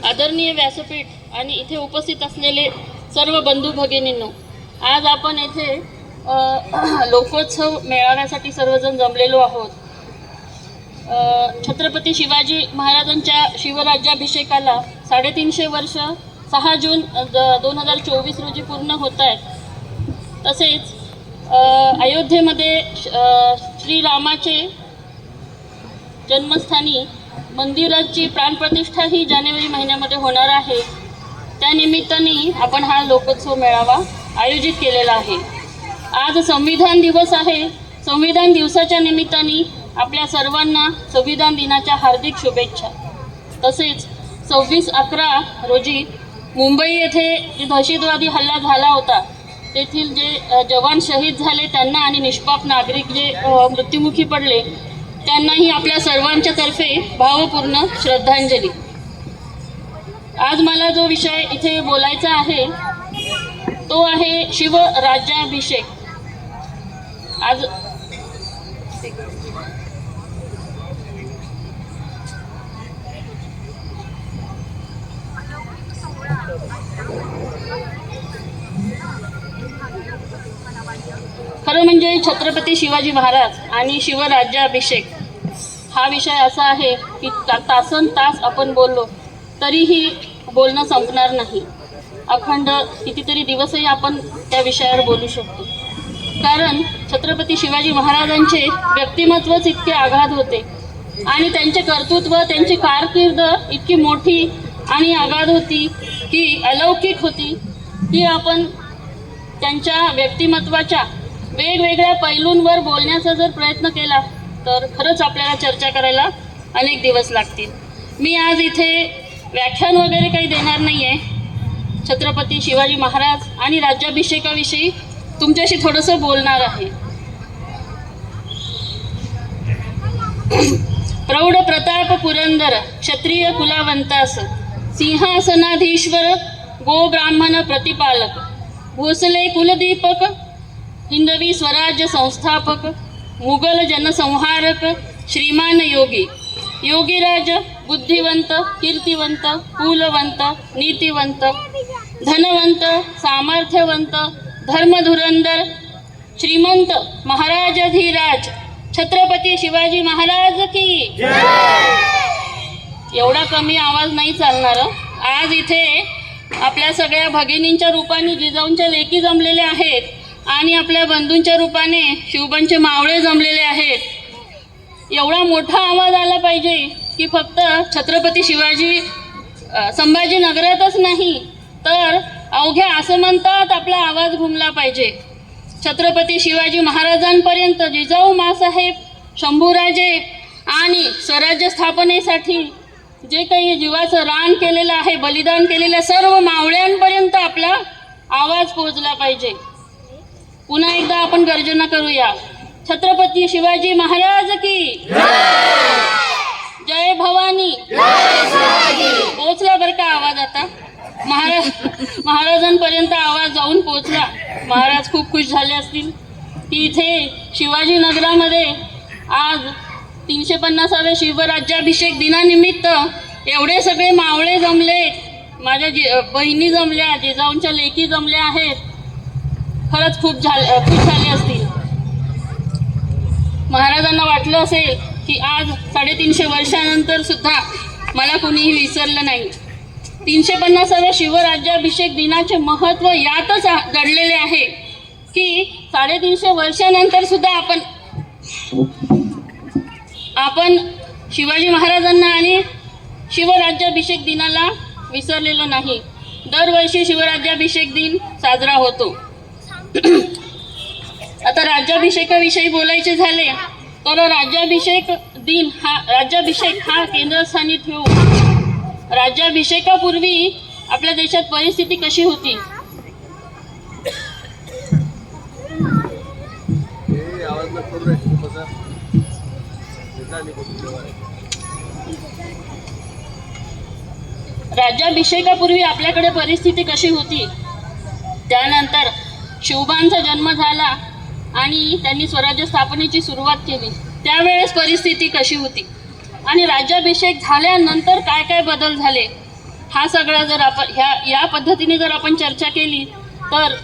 आदरणीय व्यासपीठ आणि इथे उपस्थित असलेले सर्व बंधू भगिनींनो, आज आपण येथे लोकोत्सव मेळाव्यासाठी सर्वजण जमलेलो आहोत. छत्रपती शिवाजी महाराजांच्या शिवराज्याभिषेकाला 350 वर्ष 6 जून 2024 रोजी पूर्ण होत आहेत. तसेच अयोध्येमध्ये श्रीरामाचे जन्मस्थानी मंदिराची प्राणप्रतिष्ठा ही जानेवारी महिन्यामध्ये होणार आहे. त्यानिमित्ताने आपण हा लोकोत्सव मेळावा आयोजित केलेला आहे. आज संविधान दिवस आहे. संविधान दिवसाच्या निमित्ताने आपल्या सर्वांना संविधान दिनाच्या हार्दिक शुभेच्छा. तसेच 26/11 रोजी मुंबई येथे जे दहशतवादी हल्ला झाला होता, तेथील जे जवान शहीद झाले त्यांना आणि निष्पाप नागरिक जे मृत्युमुखी पडले त्यांनाही आपल्या सर्वांच्या तर्फे भावपूर्ण श्रद्धांजली. आज मला जो विषय इथे बोलायचा आहे तो आहे शिवराज्याभिषेक. आज खरं म्हणजे छत्रपती शिवाजी महाराज आणि शिवराज्याभिषेक हा विषय असा आहे की तासन तास आपण बोललो तरीही बोलणं संपणार नाही. अखंड कितीतरी दिवसही आपण त्या विषयावर बोलू शकतो. कारण छत्रपती शिवाजी महाराजांचे व्यक्तिमत्वच इतके आघात होते आणि त्यांचे कर्तृत्व, त्यांची कारकीर्द इतकी मोठी आणि आघात होती की अलौकिक होती की आपण त्यांच्या व्यक्तिमत्वाच्या वेगवेगळ्या पैलूंवर बोलण्याचा जर प्रयत्न केला तर खरंच आपल्याला चर्चा करायला अनेक दिवस लागतील. मी आज इथे व्याख्यान वगैरे काही देणार नाही आहे. छत्रपती शिवाजी महाराज आणि राज्याभिषेकाविषयी तुमच्याशी थोडंसं बोलणार आहे. प्रौढ प्रताप पुरंदर क्षत्रिय कुलावंतास सिंहासनाधीश्वर गो ब्राह्मण प्रतिपालक भोसले कुलदीपक हिंदवी स्वराज्य संस्थापक मुघल जनसंहारक श्रीमान योगी योगीराज बुद्धिवंत कीर्तिवंत कुलवंत नीतिवंत धनवंत सामर्थ्यवंत धर्मधुरंदर श्रीमंत महाराजाधिराज छत्रपती शिवाजी महाराज की. एवढा कमी आवाज नाही चालणार. आज इथे आपल्या सगळ्या भगिनींच्या रूपाने जिजाऊंच्या लेकी जमलेल्या आहेत आणि आपल्या बंधूंच्या रूपाने शिवबांचे मावळे जमलेले आहेत. एवढा मोठा आवाज आला पाहिजे की फक्त छत्रपती शिवाजी संभाजीनगरातच नाही तर अवघ्या आसमंतात आपला आवाज घुमला पाहिजे. छत्रपती शिवाजी महाराजांपर्यंत जिजाऊ मासाहेब, शंभूराजे आणि स्वराज्य स्थापनेसाठी जे काही जीवाचं रान केलेलं आहे, बलिदान केलेल्या सर्व मावळ्यांपर्यंत आपला आवाज पोहोचला पाहिजे. पुन्हा एकदा आपण गर्जना करूया. छत्रपती शिवाजी महाराज की जय भवानी. पोहोचला बरं का आवाज. आता महाराजांपर्यंत आवाज जाऊन पोहोचला. महाराज खूप खुश झाले असतील की इथे शिवाजीनगरामध्ये आज 350व्या शिवराज्याभिषेक दिनानिमित्त एवढे सगळे मावळे जमले, माझ्या बहिणी जमल्या, जिजाऊंच्या लेकी जमल्या आहेत. खरंच खुश झाले असतील. महाराजांना वाटलं असेल की आज 350 वर्षानंतर सुद्धा मला कुणीही विसरलं नाही. 350व्या शिवराज्याभिषेक दिनाचे महत्त्व यातच दडलेले आहे की 350 वर्षानंतर सुद्धा आपण शिवाजी महाराजांना आणि शिवराज्याभिषेक दिनाला विसरलेलो नाही. दरवर्षी शिवराज्याभिषेक दिन साजरा होतो. आता राज्याभिषेकाविषयी बोलायचे झाले तर राज्याभिषेक हा केंद्रस्थानी ठेवून राज्याभिषेकापूर्वी आपल्या देशात परिस्थिती कशी होती. राज्याभिषेकापूर्वी आपल्याकडे परिस्थिती कशी होती. त्यानंतर शिवबांचा जन्म झाला आणि त्यांनी स्वराज्य स्थापनेची सुरुवात केली. त्यावेळेस परिस्थिती कशी होती आणि राज्याभिषेक झाल्यानंतर काय काय बदल झाले हा सगळा जर आपण या पद्धतीने जर आपण चर्चा केली तर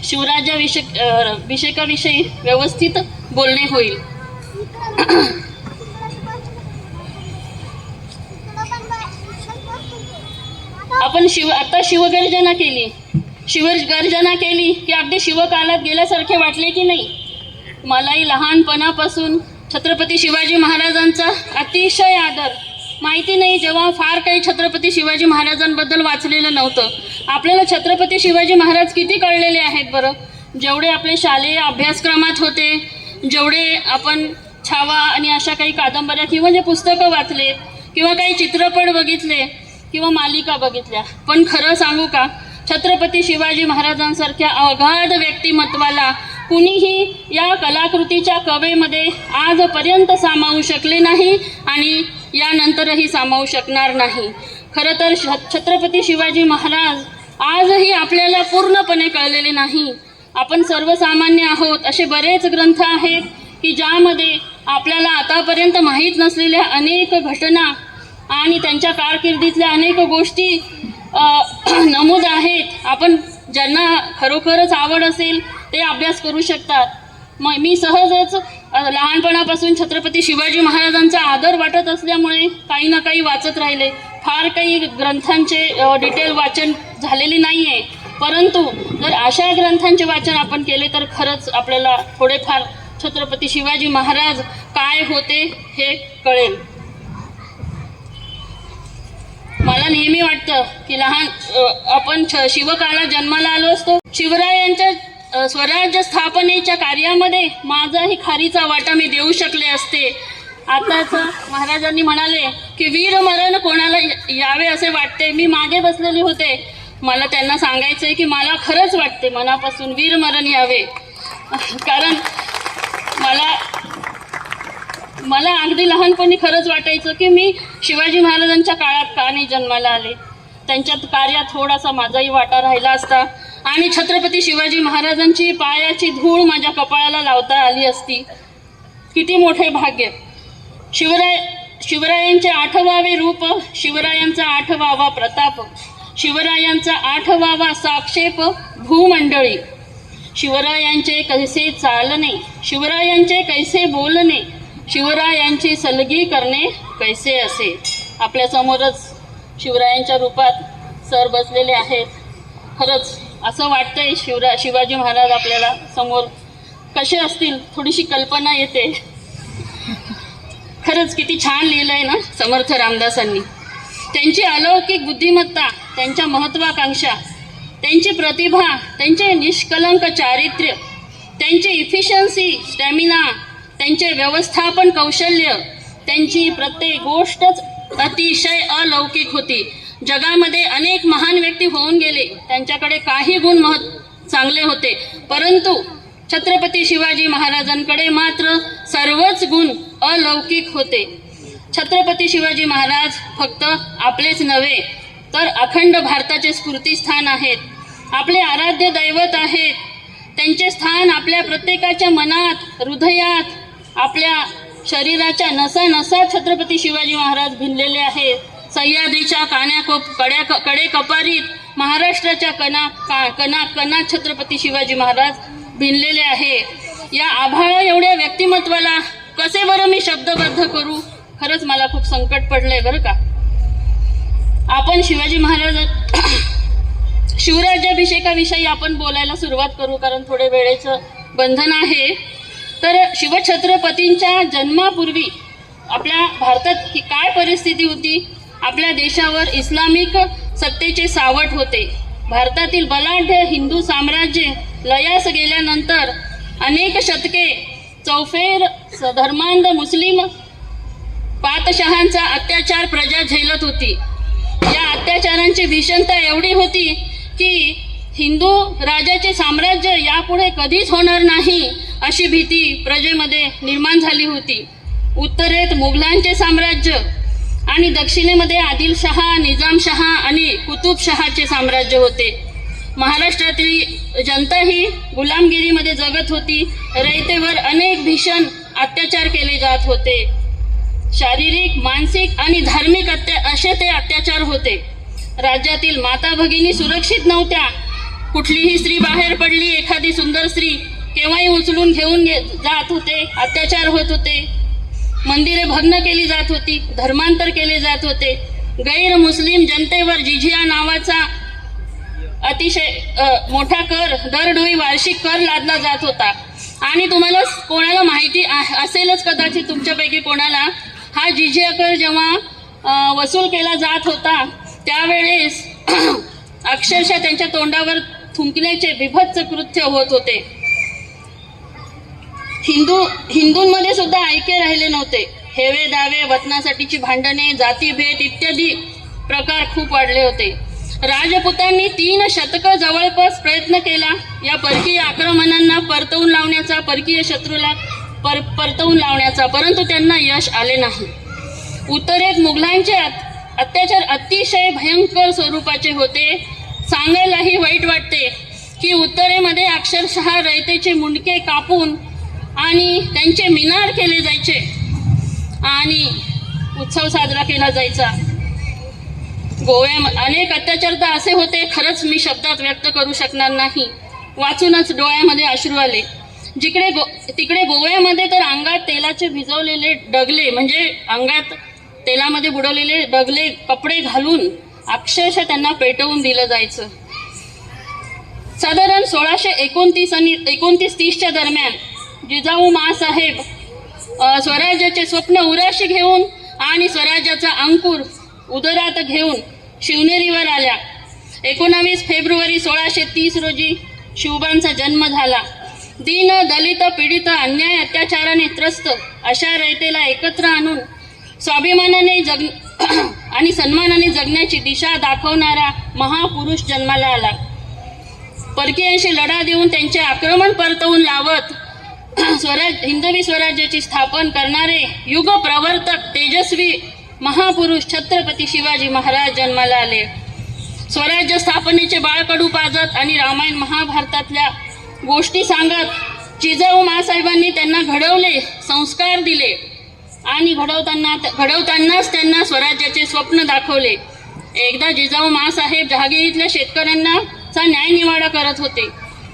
शिवराज्याभिषेकाविषयी व्यवस्थित बोलणे होईल. आपण आता शिवगर्जना केली की अगदी शिवकालात गेल्यासारखे वाटले की नाही? मलाही लहानपणापासून छत्रपती शिवाजी महाराजांचा अतिशय आदर. माहिती नाही, जेव्हा फार काही छत्रपती शिवाजी महाराजांबद्दल वाचलेलं नव्हतं. आपल्याला छत्रपती शिवाजी महाराज किती कळलेले आहेत बरं? जेवढे आपले शालेय अभ्यासक्रमात होते, जेवढे आपण छावा आणि अशा काही कादंबऱ्या किंवा जे पुस्तकं वाचले किंवा काही चित्रपट बघितले किंवा मालिका बघितल्या, पण खरं सांगू का, छत्रपती शिवाजी महाराजांसारख्या अगाध व्यक्तिमत्वाला कुणीही या कलाकृतीच्या कवेमध्ये आजपर्यंत सामावू शकले नाही आणि यानंतरही सामावू शकणार नाही. खरं तर छत्रपती शिवाजी महाराज आजही आपल्याला पूर्णपणे कळलेले नाही. आपण सर्वसामान्य आहोत. असे बरेच ग्रंथ आहेत की ज्यामध्ये आपल्याला आतापर्यंत माहीत नसलेल्या अनेक घटना आणि त्यांच्या कारकिर्दीतल्या अनेक गोष्टी नमूद आहेत. आपण ज्यांना खरोखरच आवड असेल ते अभ्यास करू शकतात. मी सहजच लहानपणापासून छत्रपती शिवाजी महाराजांचा आदर वाटत असल्यामुळे काही ना काही वाचत राहिले. फार काही ग्रंथांचे डिटेल वाचन झालेले नाही आहे, परंतु जर अशा ग्रंथांचे वाचन आपण केले तर खरंच आपल्याला थोडेफार छत्रपती शिवाजी महाराज काय होते हे कळेल. मला नेहमी वाटतं की आपण शिवकाळात जन्माला आलो असतो. शिवरायांच्या स्वराज्य स्थापनेच्या कार्यामध्ये माझाही खारीचा वाटा मी देऊ शकले असते. आताच महाराजांनी म्हणाले की वीरमरण कोणाला यावे असे वाटते. मी मागे बसलेले होते. मला त्यांना सांगायचं आहे की मला खरंच वाटते मनापासून वीरमरण यावे, कारण मला अगदी लहानपणी खरंच वाटायचं की मी शिवाजी महाराजांच्या काळात का नाही जन्माला आले. त्यांच्या कार्यात थोडासा माझाही वाटा राहिला असता आणि छत्रपती शिवाजी महाराजांची पायाची धूळ माझ्या कपाळाला लावता आली असती. किती मोठे भाग्य. शिवरायांचे 8वावे रूप, शिवरायांचा 8वावा प्रताप, शिवरायांचा 8वावा साक्षेप भूमंडळी, शिवरायांचे कैसे चालणे, शिवरायांचे कैसे बोलणे, शिवरायांची सलगी करणे कैसे असे. आपल्यासमोरच शिवरायांच्या रूपात सर बसलेले आहेत. खरंच असं वाटतंय शिवाजी महाराज आपल्याला समोर कसे असतील थोडीशी कल्पना येते. खरंच किती छान लिहिलं आहे ना समर्थ रामदासांनी. त्यांची अलौकिक बुद्धिमत्ता, त्यांच्या महत्त्वाकांक्षा, त्यांची प्रतिभा, त्यांचे निष्कलंक चारित्र्य, त्यांची इफिशियन्सी, स्टॅमिना, त्यांचे व्यवस्थापन कौशल्य, त्यांची प्रत्येक गोष्टच अतिशय अलौकिक होती. जगामध्ये अनेक महान व्यक्ती होऊन गेले, त्यांच्याकडे काही गुण चांगले होते, परंतु छत्रपती शिवाजी महाराजांकडे मात्र सर्वच गुण अलौकिक होते. छत्रपती शिवाजी महाराज फक्त आपलेच नव्हे तर अखंड भारताचे स्फूर्तिस्थान आहेत. आपले आराध्य दैवत आहेत. त्यांचे स्थान आपल्या प्रत्येकाच्या मनात, हृदयात, आपल्या शरीराच्या नसा छत्रपती शिवाजी महाराज भिनलेले आहेत. सह्याद्रीच्या कडे कपारीत महाराष्ट्राच्या कणात छत्रपती शिवाजी महाराज भिनलेले आहे. या आभाळा एवढ्या व्यक्तिमत्वाला कसे बरं मी शब्दबद्ध करू? खरंच मला खूप संकट पडलंय बरं का. आपण शिवाजी महाराज शिवराज्याभिषेकाविषयी आपण बोलायला सुरुवात करू, कारण थोडे वेळेचं बंधन आहे. तर शिवछत्रपतींच्या जन्मापूर्वी आपल्या भारतात काय परिस्थिती होती? आपल्या देशावर इस्लामिक सत्तेचे सावट होते. भारतातील बलाढ्य हिंदू साम्राज्य लयास गेल्यानंतर अनेक शतके चौफेर धर्मांध मुस्लिम पातशहांचा अत्याचार प्रजा झेलत होती. या अत्याचारांची भीषणता एवढी होती की हिंदू राजाचे साम्राज्य यापुढे कधीच होणार नाही अशी भीती प्रजेमध्ये निर्माण झाली होती. उत्तरेत मुघलांचे साम्राज्य आणि दक्षिणेमध्ये आदिलशहा, निजामशहा आणि कुतुबशहाचे साम्राज्य होते. महाराष्ट्रातील जनता ही गुलामगिरीमध्ये जगत होती. रयतेवर अनेक भीषण अत्याचार केले जात होते. शारीरिक, मानसिक आणि धार्मिक असे ते अत्याचार होते. राज्यातील माता भगिनी सुरक्षित नव्हत्या. कुठलीही स्त्री बाहेर पडली, एखादी सुंदर स्त्री केव्हाही उचलून घेऊन जात होते, अत्याचार होत होते, मंदिरे भग्न केली जात होती, धर्मांतर केले जात होते. गैर मुस्लिम जनतेवर जिझिया नावाचा अतिशय मोठा कर, दरडोई वार्षिक कर लादला जात होता. आणि तुम्हाला कोणाला माहिती असेलच कदाचित तुमच्यापैकी कोणाला, हा जिझिया कर जेव्हा वसूल केला जात होता त्यावेळेस अक्षरशः त्यांच्या तोंडावर थुंकण्याचे बिभत्स कृत्य होत होते. हिंदूंमध्ये सुद्धा ऐक्य राहिले नव्हते. हेवे दावे, वतनासाठीची भांडणे, जातीभेद इत्यादी प्रकार खूप वाढले होते. राजपुतांनी 3 शतकं जवळपास प्रयत्न केला या परकीय आक्रमणांना परतवून लावण्याचा, परकीय शत्रूला परतवून लावण्याचा, परंतु त्यांना यश आले नाही. उत्तरेत मुघलांचे अत्याचार अतिशय भयंकर स्वरूपाचे होते. सांगायलाही वाईट वाटते की उत्तरेमध्ये अक्षरशः रयतेचे मुंडके कापून आणि त्यांचे मिनार केले जायचे आणि उत्सव साजरा केला जायचा. गोव्यात अनेक अत्याचार तर असे होते, खरंच मी शब्दात व्यक्त करू शकणार नाही. वाचूनच डोळ्यामध्ये अश्रू आले. तिकडे गोव्यामध्ये तर अंगात तेलाचे भिजवलेले डगले, म्हणजे अंगात तेलामध्ये बुडवलेले डगले कपडे घालून अक्षरशः त्यांना पेटवून दिलं जायचं. साधारण 1629 आणि 2930च्या दरम्यान जिजाऊ माँसाहेब स्वराज्याचे स्वप्न उराशी घेऊन आणि स्वराज्याचा अंकुर उदरात घेऊन शिवनेरीवर आल्या. 19 फेब्रुवारी 1630 रोजी शिवबांचा जन्म झाला. दीन, दलित, पीडित, अन्याय अत्याचाराने त्रस्त अशा रयतेला एकत्र आणून स्वाभिमानाने आणि सन्मानाने जगण्याची दिशा दाखवणारा महापुरुष जन्माला आला. परकीयांशी लढा देऊन त्यांचे आक्रमण परतवून लावत हिंदवी स्वराज्याची स्थापन करणारे युग प्रवर्तक तेजस्वी महापुरुष छत्रपती शिवाजी महाराज जन्माला आले. स्वराज्य स्थापनेचे बाळकडू पाजत आणि रामायण महाभारतातल्या गोष्टी सांगत जिजाऊ माँसाहेबांनी त्यांना घडवले, संस्कार दिले आणि घडवतानाच त्यांना स्वराज्याचे स्वप्न दाखवले. एकदा जिजाऊ माँसाहेब जहागिरीतल्या शेतकऱ्यांचा न्यायनिवाडा करत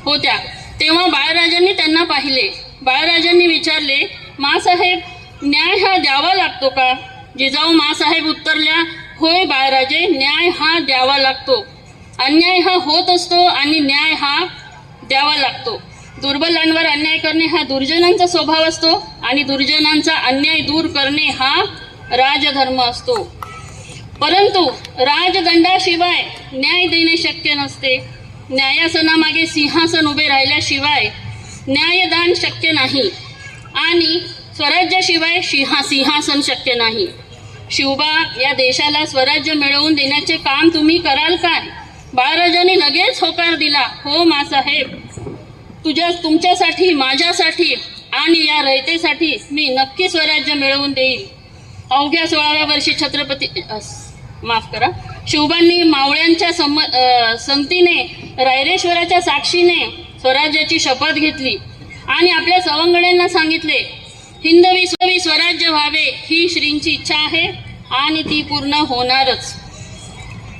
होत्या तेव्हा बाळराजांनी त्यांना पाहिले. बाळराजांनी विचारले, माँसाहेब, न्याय हा द्यावा लागतो का? जिजाऊ माँसाहेब उत्तरल्या, होय बाळराजे, न्याय हा द्यावा लागतो. अन्याय हा होत असतो आणि न्याय हा द्यावा लागतो. दुर्बलांवर अन्याय करणे हा दुर्जनांचा स्वभाव असतो आणि दुर्जनांचा अन्याय दूर करणे हा राजधर्म असतो. परंतु राजदंडाशिवाय न्याय देणे शक्य नसते. न्यायासनामागे सिंहासन उभे राहिल्याशिवाय न्यायदान शक्य नाही आणि स्वराज्याशिवाय सिंहासन शक्य नाही. शिवबा, या देशाला स्वराज्य मिळवून देण्याचे काम तुम्ही कराल काय? बाळराजांनी लगेच होकार दिला, हो माँसाहेब, तुमच्यासाठी, माझ्यासाठी आणि या रयतेसाठी मी नक्की स्वराज्य मिळवून देईल. अवघ्या 16व्या वर्षी शिवबांनी मावळ्यांच्या संगतीने, रायरेश्वराच्या साक्षीने स्वराज्याची शपथ घेतली आणि आपल्या सवंगड्यांना सांगितले, हिंदवी स्वराज्य व्हावे ही श्रींची इच्छा आहे आणि ती पूर्ण होणारच.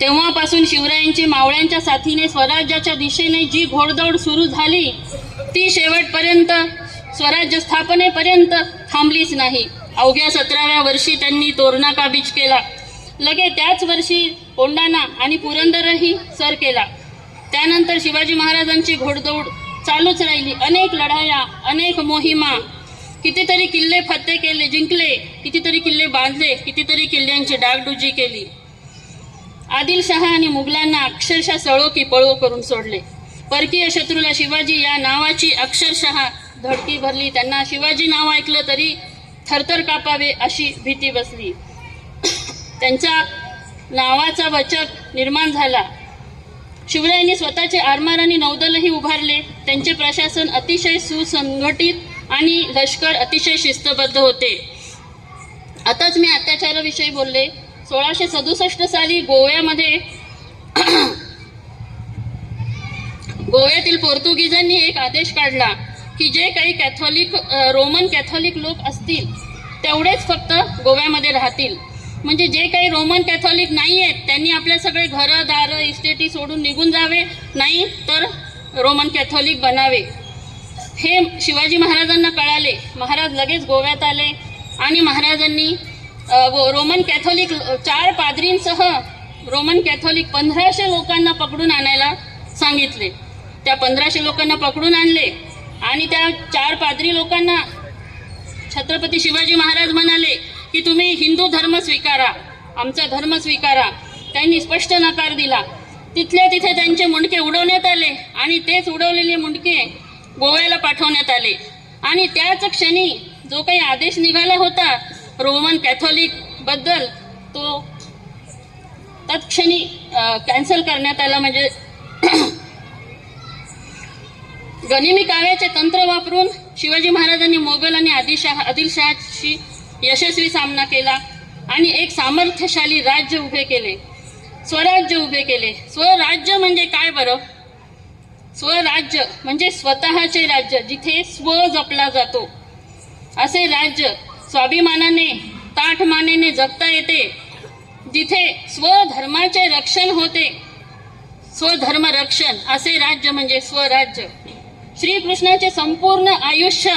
तेव्हापासून शिवरायांची मावळ्यांच्या साथीने स्वराज्याच्या दिशेने जी घोडदौड सुरू झाली ती शेवटपर्यंत, स्वराज्य स्थापनेपर्यंत थांबलीच नाही. अवघ्या 17व्या वर्षी त्यांनी तोरणा काबीज केला. लगे त्याच वर्षी कोंढाणा आणि पुरंदरही सर केला. त्यानंतर शिवाजी महाराजांची घोडदौड चालूच राहिली. अनेक लढाया, अनेक मोहिमा, कितीतरी किल्ले जिंकले, कितीतरी किल्ले बांधले, कितीतरी किल्ल्यांची डागडुजी केली. आदिलशहा आणि मुघलांना अक्षरशः सळो की पळो करून सोडले. परकीय शत्रूला शिवाजी या नावाची अक्षरशः धडकी भरली. त्यांना शिवाजी नाव ऐकलं तरी थरथर कापावे अशी भीती बसली. त्यांच्या नावाचा वचक निर्माण झाला. शिवरायांनी स्वतःचे आरमार आणि नौदलही उभारले. त्यांचे प्रशासन अतिशय सुसंघटित आणि लष्कर अतिशय शिस्तबद्ध होते. आताच मी अत्याचाराविषयी बोलले. 1667 साली गोव्यातील पोर्तुगीजांनी एक आदेश काढला की जे काही रोमन कॅथॉलिक लोक असतील तेवढेच फक्त गोव्यामध्ये राहतील म्हणजे जे काही रोमन कॅथॉलिक नाही आहेत त्यांनी आपले सगळे घरं दारं इस्टेटी सोडून निघून जावे, नाही तर रोमन कॅथॉलिक बनावे. हे शिवाजी महाराजांना कळाले. महाराज लगेच गोव्यात आले आणि महाराजांनी रोमन कॅथॉलिक 4 पाद्रींसह रोमन कॅथॉलिक 1500 लोकांना पकडून आणायला सांगितले. त्या 1500 लोकांना पकडून आणले आणि त्या 4 पाद्री लोकांना छत्रपती शिवाजी महाराज म्हणाले की तुम्ही हिंदू धर्म स्वीकारा, आमचा धर्म स्वीकारा. त्यांनी स्पष्ट नकार दिला. तिथल्या तिथे त्यांचे मुंडके उडवण्यात आले आणि तेच उडवलेले मुंडके गोव्याला पाठवण्यात आले. आणि त्याच क्षणी जो काही आदेश निघाला होता रोमन कॅथॉलिक बद्दल तो तत्क्षणी कॅन्सल करण्यात आला. म्हणजे गनिमी काव्याचे तंत्र वापरून शिवाजी महाराजांनी मोगल आणि आदिलशहाशी यशस्वी सामना केला आणि एक सामर्थ्यशाली राज्य उभे केले, स्वराज्य उभे केले. स्वराज्य म्हणजे काय बरं? स्वराज्य म्हणजे स्वतःचे राज्य, जिथे स्व जपला जातो असे राज्य, स्वाभिमानाने ताठमानेने जगता येते, जिथे स्वधर्माचे रक्षण होते, स्वधर्म रक्षण, असे राज्य म्हणजे स्वराज्य. श्रीकृष्णाचे संपूर्ण आयुष्य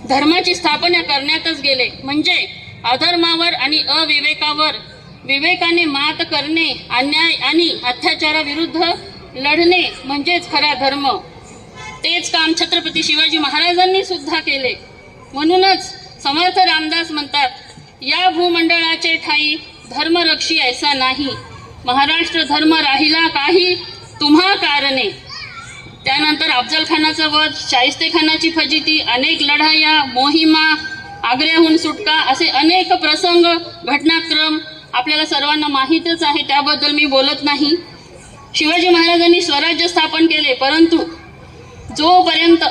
धर्माची स्थापना करण्यातच गेले. म्हणजे अधर्मावर आणि अविवेकावर विवेकाने मात करणे, अन्याय आणि अत्याचाराविरुद्ध लढणे म्हणजेच खरा धर्म. तेच काम छत्रपती शिवाजी महाराजांनी सुद्धा केले. म्हणूनच समर्थ रामदास म्हणतात, या भूमंडळाचे ठाई धर्मरक्षी ऐसा नाही, महाराष्ट्र धर्म राहिला काही तुम्हा कारणे. त्यानंतर अफजल खानाचा वध, शाहिस्तेखानाची फजिती, अनेक लढाया, मोहिमा, आग्र्याहून सुटका, असे अनेक प्रसंग, घटनाक्रम आपल्याला सर्वांना माहीतच आहे, त्याबद्दल मी बोलत नाही. शिवाजी महाराजांनी स्वराज्य स्थापन केले, परंतु जोपर्यंत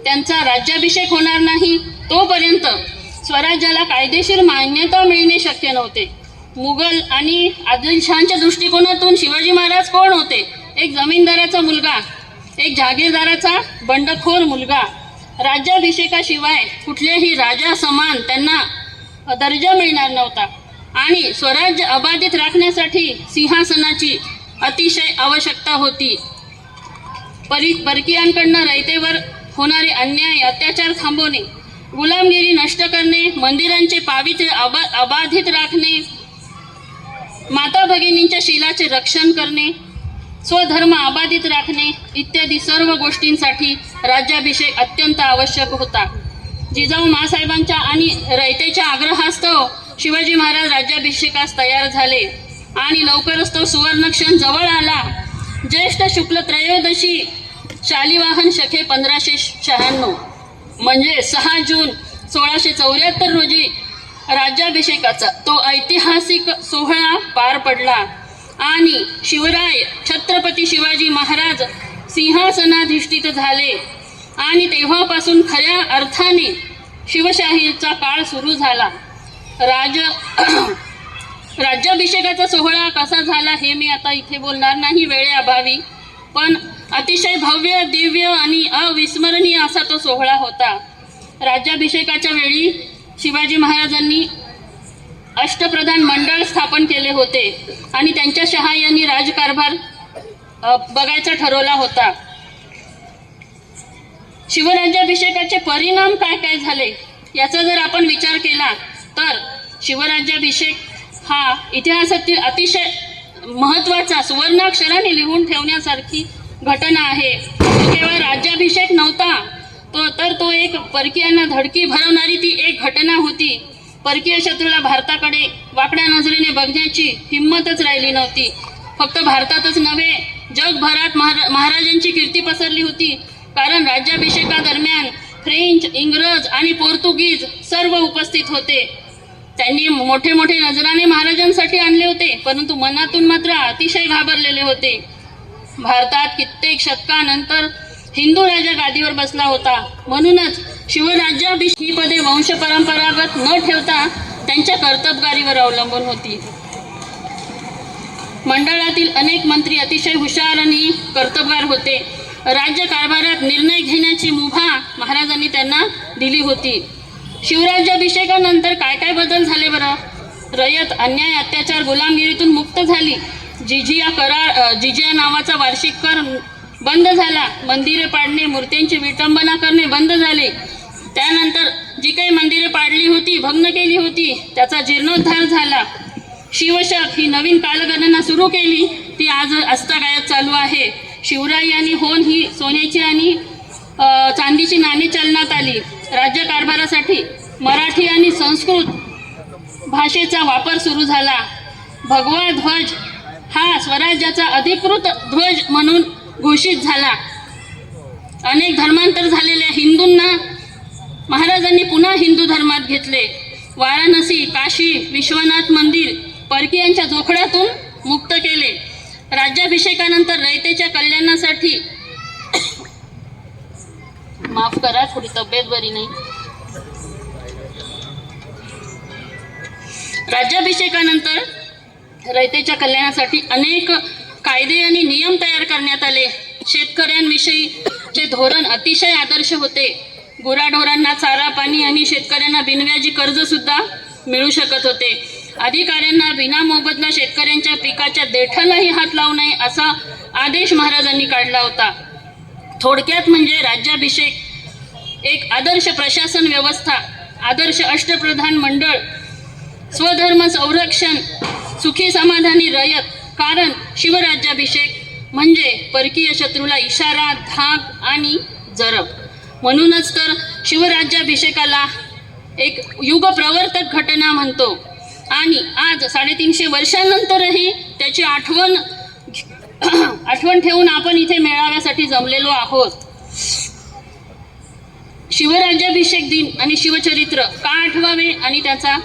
त्यांचा राज्याभिषेक होणार नाही तोपर्यंत स्वराज्याला कायदेशीर मान्यता मिळणे शक्य नव्हते. मुघल आणि आदिलशहाच्या दृष्टिकोनातून शिवाजी महाराज कोण होते? एक जमीनदाराचा मुलगा, एक जागीरदाराचा बंडखोर मुलगा. राज्याभिषेकाशिवाय कुठल्याही राजा समान त्यांना दर्जा मिळणार नव्हता आणि स्वराज्य अबाधित राखण्यासाठी सिंहासनाची अतिशय आवश्यकता होती. परकीयांकडनं रयतेवर होणारे अन्याय अत्याचार थांबवणे, गुलामगिरी नष्ट करणे, मंदिरांचे पावित्र्य अबाधित राखणे, माता भगिनींच्या शीलाचे रक्षण करणे, स्वधर्म अबाधित राखणे इत्यादी सर्व गोष्टींसाठी राज्याभिषेक अत्यंत आवश्यक होता. जिजाऊ माँसाहेबांच्या आणि रयतेच्या आग्रहास्तव शिवाजी महाराज राज्याभिषेकास तयार झाले आणि लवकरच तो सुवर्णक्षण जवळ आला. ज्येष्ठ शुक्ल त्रयोदशी शालिवाहन शके 1596 म्हणजे 6 जून 1674 रोजी राज्याभिषेकाचा तो ऐतिहासिक सोहळा पार पडला आणि शिवराय छत्रपती शिवाजी महाराज सिंहासनाधिष्ठित झाले आणि तेव्हापासून खऱ्या अर्थाने शिवशाहीचा काळ सुरू झाला. राज्याभिषेकाचा सोहळा कसा झाला हे मी आता इथे बोलणार नाही वेळेअभावी, पण अतिशय भव्य, दिव्य आणि अविस्मरणीय असा तो सोहळा होता. राज्याभिषेकाच्या वेळी शिवाजी महाराजांनी अष्टप्रधान मंडळ स्थापन केले होते आणि त्यांच्या सहाय्याने राजकारभार बघायचा ठरवला होता. शिवराज्याभिषेकाचे परिणाम काय काय झाले याचा जर आपण विचार केला तर शिवराज्याभिषेक हा इतिहासातील अतिशय महत्त्वाचा सुवर्णाक्षराने लिहून ठेवण्यासारखी घटना आहे. केवळ राज्याभिषेक नव्हता तर तो एक परकीयांना धडकी भरवणारी ती एक घटना होती. परकीय शत्रूला भारताकडे वाकड्या नजरेने बघण्याची हिंमतच राहिली नव्हती. फक्त भारतातच नव्हे, जगभरात महाराजांची कीर्ती पसरली होती. कारण राज्याभिषेकादरम्यान फ्रेंच, इंग्रज आणि पोर्तुगीज सर्व उपस्थित होते. त्यांनी मोठे मोठे नजराणे महाराजांसाठी आणले होते, परंतु मनातून मात्र अतिशय घाबरलेले होते. भारतात कित्येक शतकानंतर हिंदू राजा गादीवर बसला होता. म्हणूनच शिवराज्याभिषेक ही पदे वंश परंपरागत न ठेवता त्यांच्या कर्तबगारीवर अवलंबून होती. मंडळातील अनेक मंत्री अतिशय हुशार आणि कर्तबगार होते. राज्य कारभारात निर्णय घेण्याची मुभा महाराजांनी त्यांना दिली होती. शिवराज्याभिषेकानंतर काय काय बदल झाले बरं? रयत अन्याय अत्याचार गुलामगिरीतून मुक्त झाली. जिजिया नावाचा वार्षिक कर बंद झाला. मंदिरे पाडणे, मूर्त्यांची विटंबना करणे बंद झाले. त्यानंतर जी काही मंदिरे पाडली होती, भंग केली होती, त्याचा जीर्णोद्धार झाला. शिवशक ही नवीन कालगणना सुरू केली, ती आज आजतागायत चालू आहे. शिवराई आणि होन ही सोन्याची आणि चांदीची नाणी चलनात आली. राज्यकारभारासाठी मराठी आणि संस्कृत भाषेचा वापर सुरू झाला. भगवा ध्वज हा स्वराज्याचा अधिकृत ध्वज म्हणून घोषित झाला. अनेक धर्मांतर झालेल्या हिंदूंना महाराजांनी पुन्हा हिंदू धर्मात घेतले. वाराणसी, काशी, विश्वनाथ मंदिर परकीयांच्या जोखडातून मुक्त केले. राज्याभिषेकानंतर रयतेच्या कल्याणासाठी माफ करा, थोडी तब्येत बरी नाही. राज्याभिषेकानंतर रयतेच्या कल्याणासाठी अनेक कायदे आणि नियम तयार करण्यात आले. शेतकऱ्यांविषयीचे धोरण अतिशय आदर्श होते. गुराढोरांना चारा पाणी आणि शेतकऱ्यांना बिनव्याजी कर्ज सुद्धा मिळू शकत होते. अधिकाऱ्यांना विनामोबदला शेतकऱ्यांच्या पिकाच्या देठालाही हात लावू नये असा आदेश महाराजांनी काढला होता. थोडक्यात म्हणजे राज्याभिषेक एक आदर्श प्रशासन व्यवस्था, आदर्श अष्टप्रधान मंडळ, स्वधर्म संरक्षण, सुखी समाधानी रयत. कारण शिवराज्याभिषेक म्हणजे परकीय शत्रूला इशारा, धाक आणि जरब. म्हणूनच तर शिवराज्याभिषेकाला एक युगप्रवर्तक घटना म्हणतो. आणि आज 350 वर्षांनंतरही त्याची आठवण ठेवून आपण इथे मेळाव्यासाठी जमलेलो आहोत. शिवराज्याभिषेक दिन आणि शिवचरित्र का आठवावे आणि त्याचा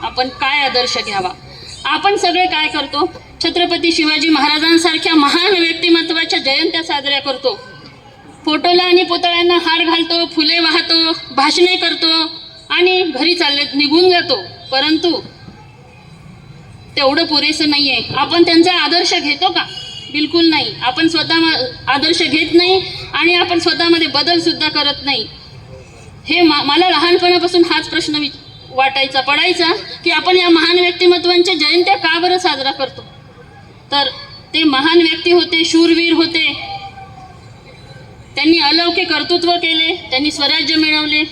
आपण काय आदर्श घ्यावा. आपण सगळे काय करतो, छत्रपती शिवाजी महाराजांसारख्या महान व्यक्तिमत्वाच्या जयंत्या साजऱ्या करतो. फोटोला आणि पुतळ्यांना हार घालतो, फुले वाहतो, भाषणे करतो आणि घरी निघून जातो. परंतु तेवढं पुरेसं नाही आहे. आपण त्यांचा आदर्श घेतो का? बिलकुल नाही. आपण स्वतः आदर्श घेत नाही आणि आपण स्वतःमध्ये बदल सुद्धा करत नाही. हे मला लहानपणापासून हाच प्रश्न पडायचा की आपण या महान व्यक्तिमत्वांच्या जयंत्या का बरं साजरा करतो. तर ते महान व्यक्ती होते, शूरवीर होते, त्यांनी अलौकिक कर्तृत्व केले, त्यांनी स्वराज्य मिळवले.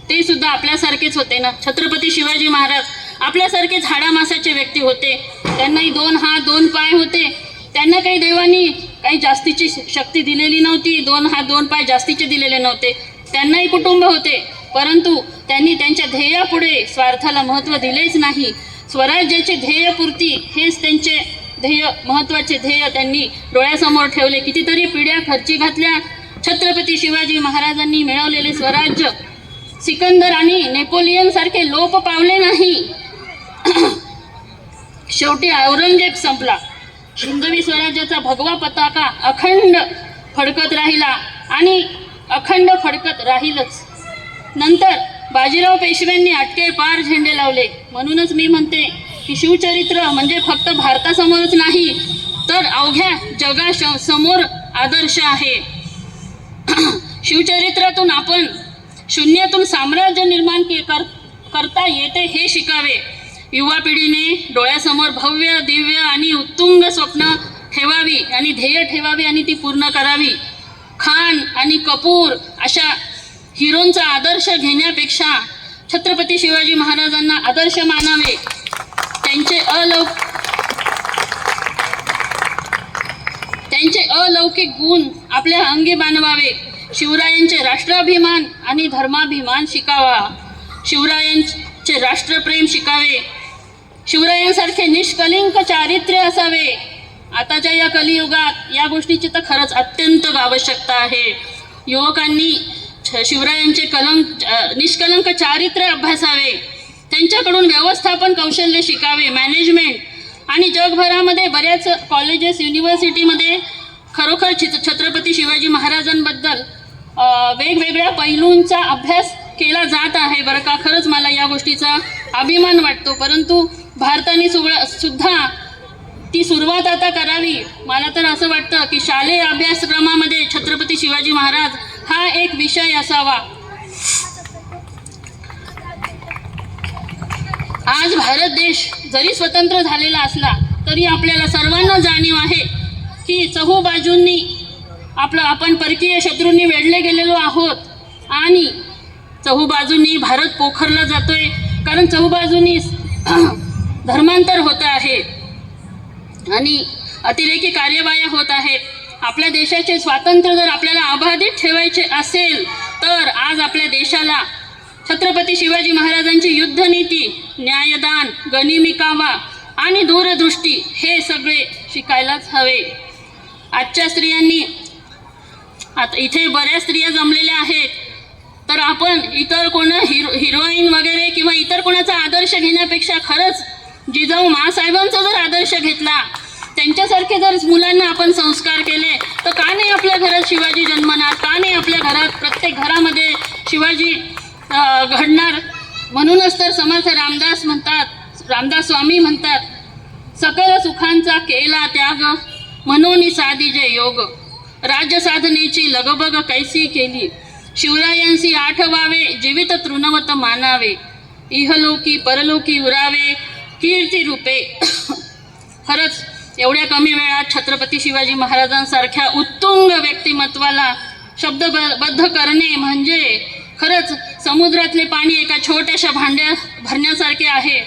ते सुद्धा आपल्यासारखेच होते ना. छत्रपती शिवाजी महाराज आपल्यासारखेच हाडामासाचे व्यक्ती होते. त्यांनाही 2 हात 2 पाय होते. त्यांना काही देवानी काही जास्तीची शक्ती दिलेली नव्हती. 2 हात 2 पाय जास्तीचे दिलेले नव्हते. त्यांनाही कुटुंब होते. परंतु त्यांनी त्यांच्या ध्येयापुढे स्वार्थाला महत्त्व दिलेच नाही. स्वराज्याचे ध्येयपूर्ती हेच त्यांचे ध्येय, महत्त्वाचे ध्येय त्यांनी डोळ्यासमोर ठेवले. कितीतरी पिढ्या खर्ची घातल्या. छत्रपती शिवाजी महाराजांनी मिळवलेले स्वराज्य सिकंदर आणि नेपोलियन सारखे लोप पावले नाही. शेवटी औरंगजेब संपला. हिंदवी स्वराज्याचा भगवा पताका अखंड फडकत राहिला आणि अखंड फडकत राहीलच. नंतर बाजीराव पेशव्यांनी अटके पार झेंडे लावले. म्हणूनच मी म्हणते की शिवचरित्र म्हणजे फक्त भारतासमोरच नाही तर अवघ्या जगासमोर आदर्श आहे. शिवचरित्रातून आपण शून्यातून साम्राज्य निर्माण करता येते हे शिकावे. युवा पिढीने डोळ्यासमोर भव्य, दिव्य आणि उत्तुंग स्वप्न ठेवावी आणि ध्येय ठेवावी आणि ती पूर्ण करावी. खान आणि कपूर अशा हिरोंचा आदर्श घेण्यापेक्षा छत्रपती शिवाजी महाराजांना आदर्श मानावे. त्यांचे अलौकिक गुण आपल्या अंगी बाणवावे. शिवरायांचे राष्ट्राभिमान आणि धर्माभिमान शिकावा. शिवरायांचे राष्ट्रप्रेम शिकावे. शिवरायांसारखे निष्कलिंक चारित्र्य असावे. आताच्या या कलियुगात या गोष्टीची तर खरंच अत्यंत आवश्यकता आहे. युवकांनी शिवरायांचे निष्कलंक चारित्र्य अभ्यासावे. त्यांच्याकडून व्यवस्थापन कौशल्य शिकावे, मॅनेजमेंट. आणि जगभरामध्ये बऱ्याच कॉलेजेस, युनिव्हर्सिटीमध्ये खरोखर छत्रपती शिवाजी महाराजांबद्दल वेगवेगळ्या पैलूंचा अभ्यास केला जात आहे बरं का. खरंच मला या गोष्टीचा अभिमान वाटतो. परंतु भारताने सुद्धा ती सुरुवात आता करावी. मला तर असं वाटतं की शालेय अभ्यासक्रमामध्ये छत्रपती शिवाजी महाराज हा एक विषय असावा. आज भारत देश जरी स्वतंत्र झालेला असला तरी आपल्याला सर्वांना जाणीव आहे की चहूबाजूंनी आपण परकीय शत्रूंनी वेढले गेलेलो आहोत आणि चहूबाजूंनी भारत पोखरला जातोय, कारण चहूबाजूंनी धर्मांतर होत आहे आणि अतिरेकी कार्यवाह्या होत आहेत. आपल्या देशाचे स्वातंत्र्य जर आपल्याला अबाधित ठेवायचे असेल तर आज आपल्या देशाला छत्रपती शिवाजी महाराजांची युद्धनीती, न्यायदान, गनिमी-कावा आणि दूरदृष्टी हे सगळे शिकायलाच हवे. आजच्या स्त्रियांनी, आता इथे बऱ्याच स्त्रिया जमलेल्या आहेत, तर आपण इतर हिरोईन वगैरे किंवा इतर कोणाचा आदर्श घेण्यापेक्षा खरंच जिजाऊ माँसाहेबांचा जर आदर्श घेतला, त्यांच्यासारखे जर मुलांना आपण संस्कार केले तर का नाही आपल्या घरात शिवाजी जन्मणार, का नाही आपल्या घरात प्रत्येक घरामध्ये शिवाजी घडणार. म्हणूनच तर समर्थ रामदास स्वामी म्हणतात, सकल सुखांचा केला त्याग म्हणून साधिजे योग, राज्य साधनेची लगबग कैसी केली, शिवरायांसी आठवावे जीवित तृणवत मानावे, इहलोकी परलोकी उरावे कीर्ती रूपे. खरंच एवढ्या कमी वेळात छत्रपती शिवाजी महाराजांसारख्या उत्तुंग व्यक्तिमत्वाला शब्दबद्ध करणे म्हणजे खरंच समुद्रातले पाणी एका छोट्याशा भांड्यात भरण्यासारखे आहे.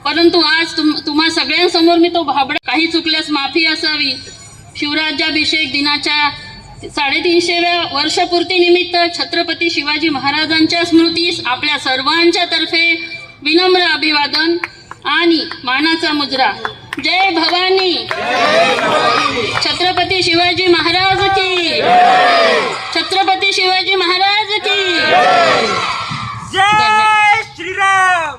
परंतु आज तुम्हा सगळ्यांसमोर मी तो भाबडा, काही चुकल्यास माफी असावी. शिवराज्याभिषेक दिनाच्या 350व्या वर्षपूर्तीनिमित्त छत्रपती शिवाजी महाराजांच्या स्मृतीस आपल्या सर्वांच्या तर्फे विनम्र अभिवादन आणि मानाचा मुजरा. जय भवानी. छत्रपती शिवाजी महाराज की. छत्रपती शिवाजी महाराज की. जय श्रीराम.